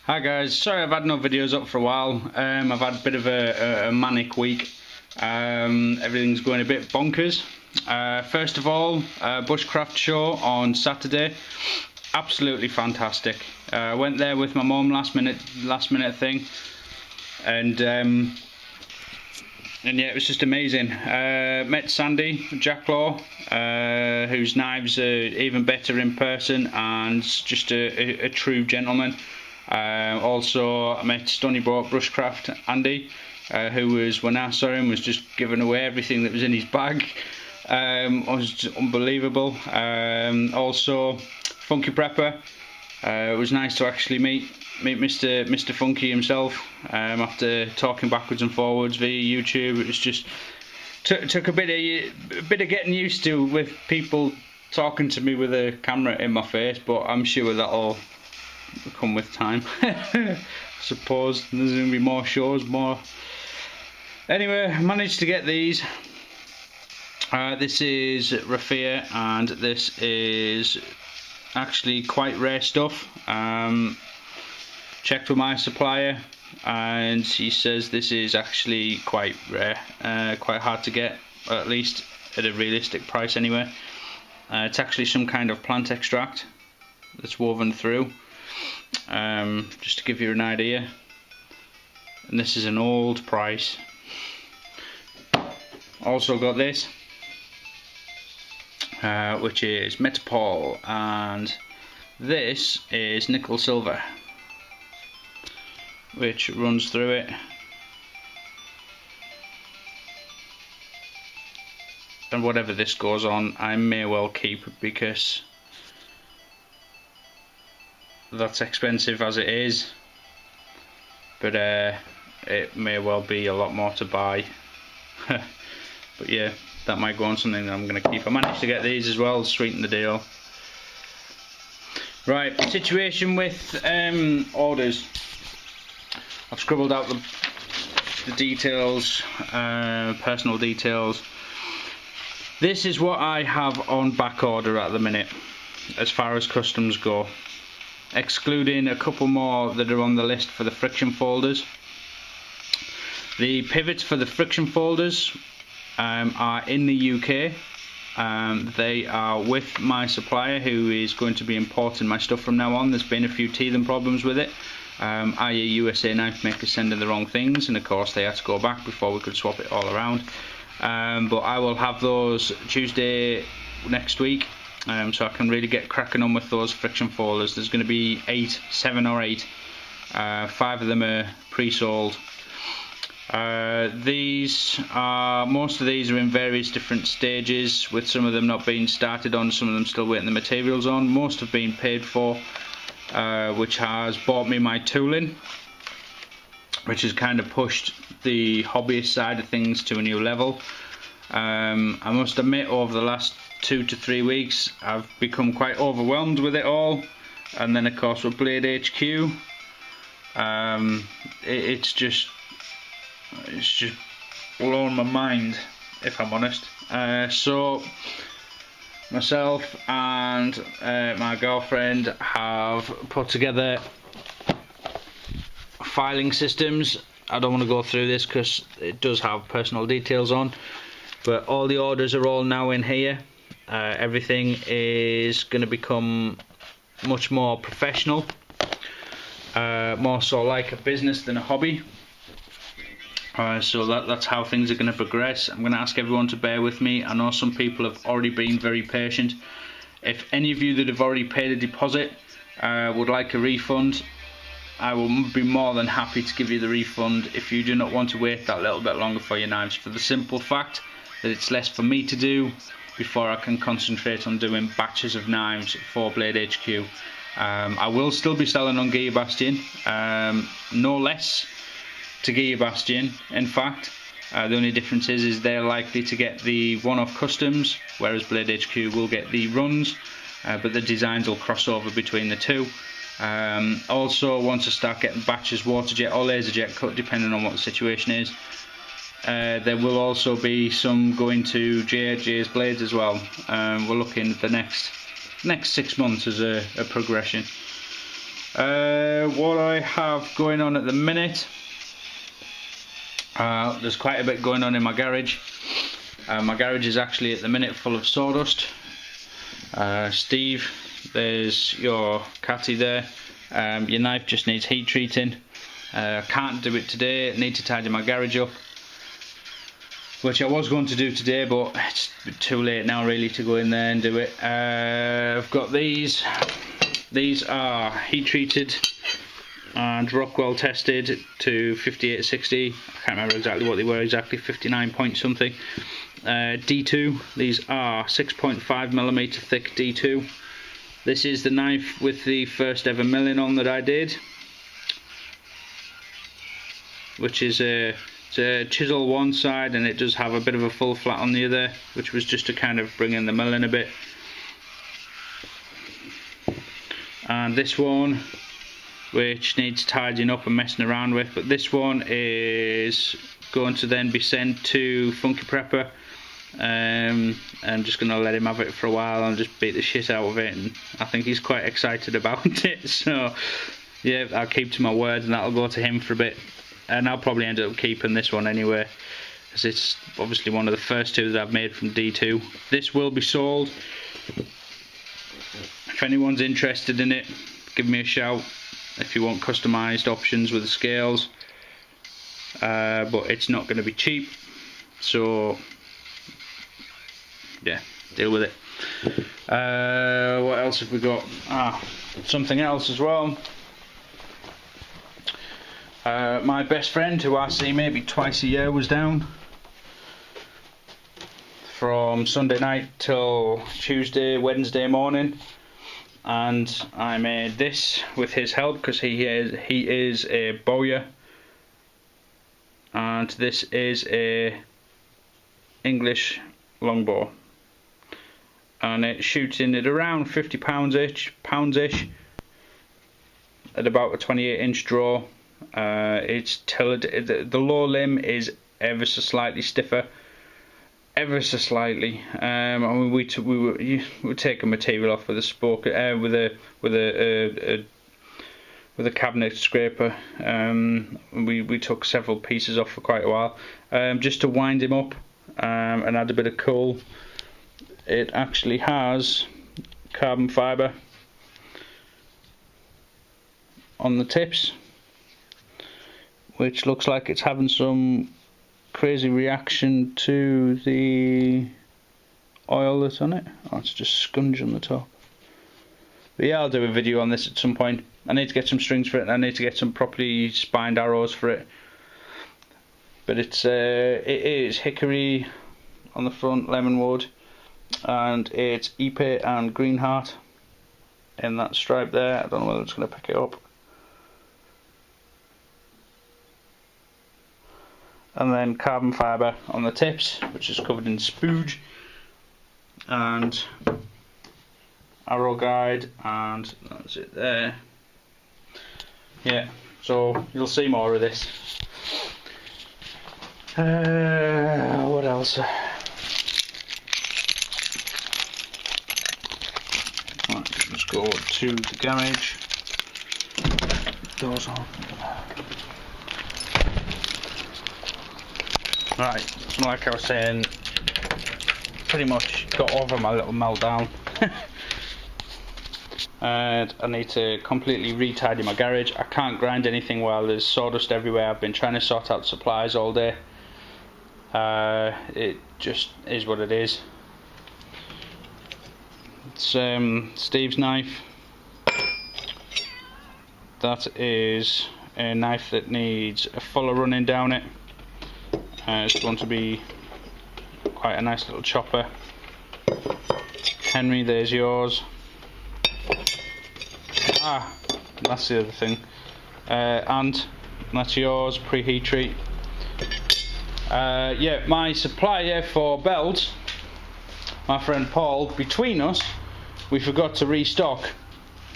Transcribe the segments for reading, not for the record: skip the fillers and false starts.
Hi guys, sorry I've had no videos up for a while. I've had a bit of a manic week. Everything's going a bit bonkers. First of all, Bushcraft show on Saturday. Absolutely fantastic. I went there with my mum last minute thing, and yeah, it was just amazing. Met Sandy Jacklaw, whose knives are even better in person and just a true gentleman. Also, I met Stoneybrook Bushcraft Andy, who was, when I saw him, was just giving away everything that was in his bag. It was just unbelievable. Also, Funky Prepper. It was nice to actually meet Mr. Funky himself. After talking backwards and forwards via YouTube, it was just took a bit of getting used to, with people talking to me with a camera in my face. But I'm sure that'll come with time. I suppose there's going to be more shows, more. Anyway, I managed to get these. This is raffia, and this is actually quite rare stuff. Checked with my supplier, and he says this is actually quite rare, quite hard to get, or at least at a realistic price anyway. It's actually some kind of plant extract that's woven through, just to give you an idea. And this is an old price. Also got this, which is Metapol, and this is nickel silver, which runs through it. And whatever this goes on, I may well keep, because that's expensive as it is, but it may well be a lot more to buy. But yeah, that might go on something that I'm going to keep. I managed to get these as well, sweeten the deal. Right, situation with orders. I've scribbled out the details, personal details. This is what I have on back order at the minute, as far as customs go, excluding a couple more that are on the list for the friction folders. The pivots for the friction folders are in the UK. They are with my supplier, who is going to be importing my stuff from now on. There's been a few teething problems with it, i.e. USA knife makers sending the wrong things, and of course they had to go back before we could swap it all around. But I will have those Tuesday next week, so I can really get cracking on with those friction folders. There's going to be 7 or 8. 5 of them are pre-sold. Most of these are in various different stages, with some of them not being started on, some of them still waiting the materials on. Most have been paid for, which has bought me my tooling, which has kind of pushed the hobbyist side of things to a new level. I must admit, over the last 2 to 3 weeks, I've become quite overwhelmed with it all. And then of course with Blade HQ, it's just blown my mind, if I'm honest. So myself and my girlfriend have put together filing systems. I don't want to go through this because it does have personal details on, but all the orders are all now in here. Everything is going to become much more professional, more so like a business than a hobby. So that's how things are going to progress. I'm going to ask everyone to bear with me. I know some people have already been very patient. If any of you that have already paid a deposit would like a refund, I will be more than happy to give you the refund if you do not want to wait that little bit longer for your knives, for the simple fact that it's less for me to do before I can concentrate on doing batches of knives for Blade HQ. I will still be selling on Gear Bastion, no less to Gear Bastion. In fact, the only difference is they're likely to get the one-off customs, whereas Blade HQ will get the runs, but the designs will cross over between the two. Also, once I start getting batches waterjet or laserjet cut, depending on what the situation is, there will also be some going to J's Blades as well. We're looking at the next 6 months as a progression. What I have going on at the minute, there's quite a bit going on in my garage. My garage is actually at the minute full of sawdust. Steve, there's your catty there. Your knife just needs heat treating. Can't do it today, need to tidy my garage up, which I was going to do today, but it's too late now really to go in there and do it. I've got these are heat treated and Rockwell tested to 5860. I can't remember exactly what they were, exactly 59 point something. D2, these are 6.5mm thick D2. This is the knife with the first ever milling on that I did, which is a chisel one side, and it does have a bit of a full flat on the other, which was just to kind of bring in the mill in a bit. And this one, which needs tidying up and messing around with, but this one is going to then be sent to Funky Prepper. I'm just going to let him have it for a while and just beat the shit out of it, and I think he's quite excited about it, so yeah, I'll keep to my word and that'll go to him for a bit. And I'll probably end up keeping this one anyway, because it's obviously one of the first two that I've made from D2. This will be sold. If anyone's interested in it, give me a shout if you want customised options with the scales. But it's not going to be cheap, so yeah, deal with it. What else have we got? Something else as well. My best friend, who I see maybe twice a year, was down from Sunday night till Wednesday morning, and I made this with his help because he is a bowyer, and this is a English longbow, and it's shooting at around 50 pounds ish at about a 28-inch draw. It's the lower limb is ever so slightly stiffer, ever so slightly. I mean, we take a material off with a spoke, with a cabinet scraper. We took several pieces off for quite a while, just to wind him up and add a bit of cool. It actually has carbon fibre on the tips, which looks like it's having some crazy reaction to the oil that's on it. Oh, it's just scunge on the top. But yeah, I'll do a video on this at some point. I need to get some strings for it, and I need to get some properly spined arrows for it. But it is hickory on the front, lemon wood, and it's Ipe and green heart in that stripe there. I don't know whether it's going to pick it up. And then carbon fibre on the tips, which is covered in spooge, and arrow guide, and that's it there. Yeah, so you'll see more of this. What else? Right, let's go to the garage. Doors on. Right, so like I was saying, pretty much got over my little meltdown. And I need to completely re-tidy my garage. I can't grind anything while there's sawdust everywhere. I've been trying to sort out supplies all day. It just is what it is. It's Steve's knife. That is a knife that needs a fuller running down it. It's going to be quite a nice little chopper. Henry, there's yours. That's the other thing. And that's yours, preheat treat. Yeah, my supplier for belts, my friend Paul, between us, we forgot to restock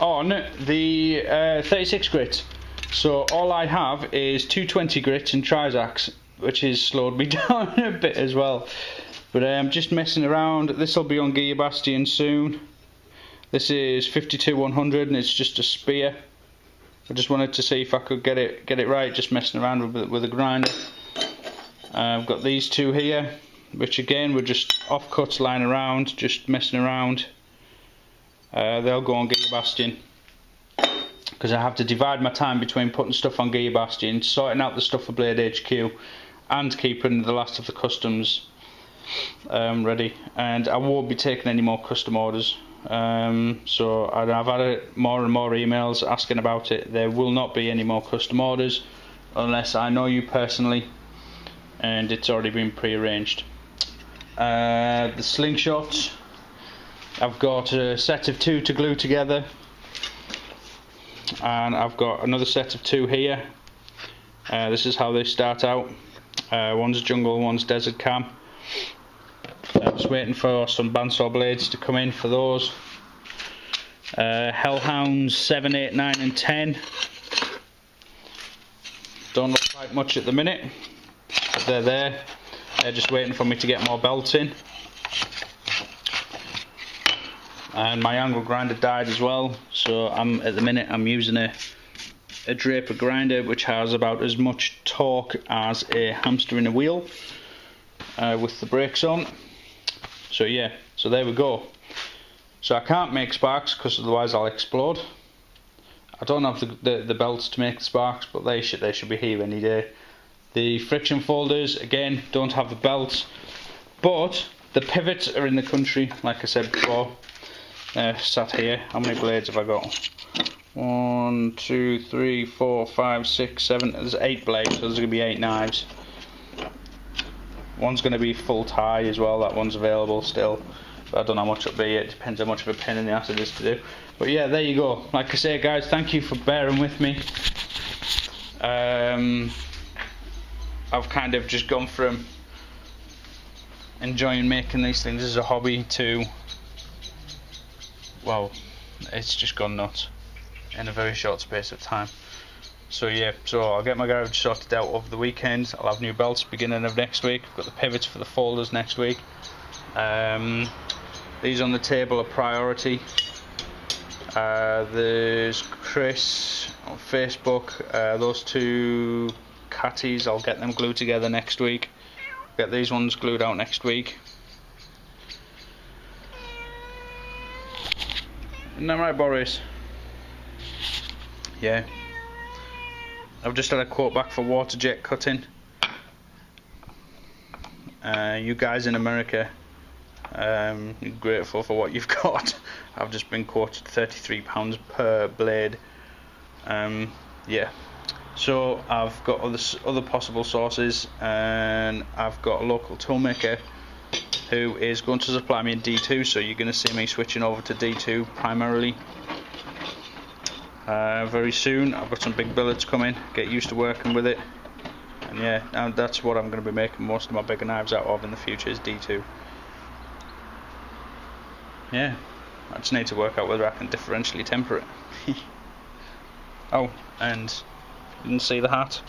on the 36 grit. So all I have is 220 grits and Trizacs, which has slowed me down a bit as well. But I'm just messing around. This will be on Gear Bastion soon. This is 52-100 and it's just a spear. I just wanted to see if I could get it right, just messing around with a grinder. I've got these two here, which again were just offcuts lying around, just messing around. They'll go on Gear Bastion, because I have to divide my time between putting stuff on Gear Bastion, sorting out the stuff for Blade HQ, and keeping the last of the customs ready. And I won't be taking any more custom orders. So I've had more and more emails asking about it. There will not be any more custom orders unless I know you personally and it's already been pre-arranged. The slingshot, I've got a set of 2 to glue together, and I've got another set of 2 here. This is how they start out. One's jungle, one's desert cam. I'm just waiting for some bandsaw blades to come in for those. Hellhounds 7, 8, 9 and 10. Don't look like much at the minute, but they're there. They're just waiting for me to get more belts in. And my angle grinder died as well, so at the minute I'm using a draper grinder which has about as much torque as a hamster in a wheel, with the brakes on. So yeah, so there we go. So I can't make sparks because otherwise I'll explode. I don't have the belts to make the sparks, but they should be here any day. The friction folders, again, don't have the belts, but the pivots are in the country, like I said before. Sat here. How many blades have I got? 1, 2, 3, 4, 5, 6, 7. There's 8 blades, so there's going to be 8 knives. One's going to be full tie as well. That one's available still. But I don't know how much it'll be. It depends how much of a pain in the ass it is to do. But yeah, there you go. Like I say, guys, thank you for bearing with me. I've kind of just gone from enjoying making these things as a hobby to, well, it's just gone nuts in a very short space of time. So yeah, so I'll get my garage sorted out over the weekend. I'll have new belts beginning of next week. I've got the pivots for the folders next week. These on the table are priority. There's Chris on Facebook. Those 2 catties, I'll get them glued together next week. Get these ones glued out next week. Isn't that right, Boris? Yeah. I've just had a quote back for water jet cutting. You guys in America, you're grateful for what you've got. I've just been quoted £33 per blade. Yeah. So I've got other possible sources, and I've got a local toolmaker who is going to supply me a D2, so you're going to see me switching over to D2 primarily very soon. I've got some big billets coming, get used to working with it, and yeah, and that's what I'm going to be making most of my bigger knives out of in the future, is D2. Yeah, I just need to work out whether I can differentially temper it. Oh, and you didn't see the hat.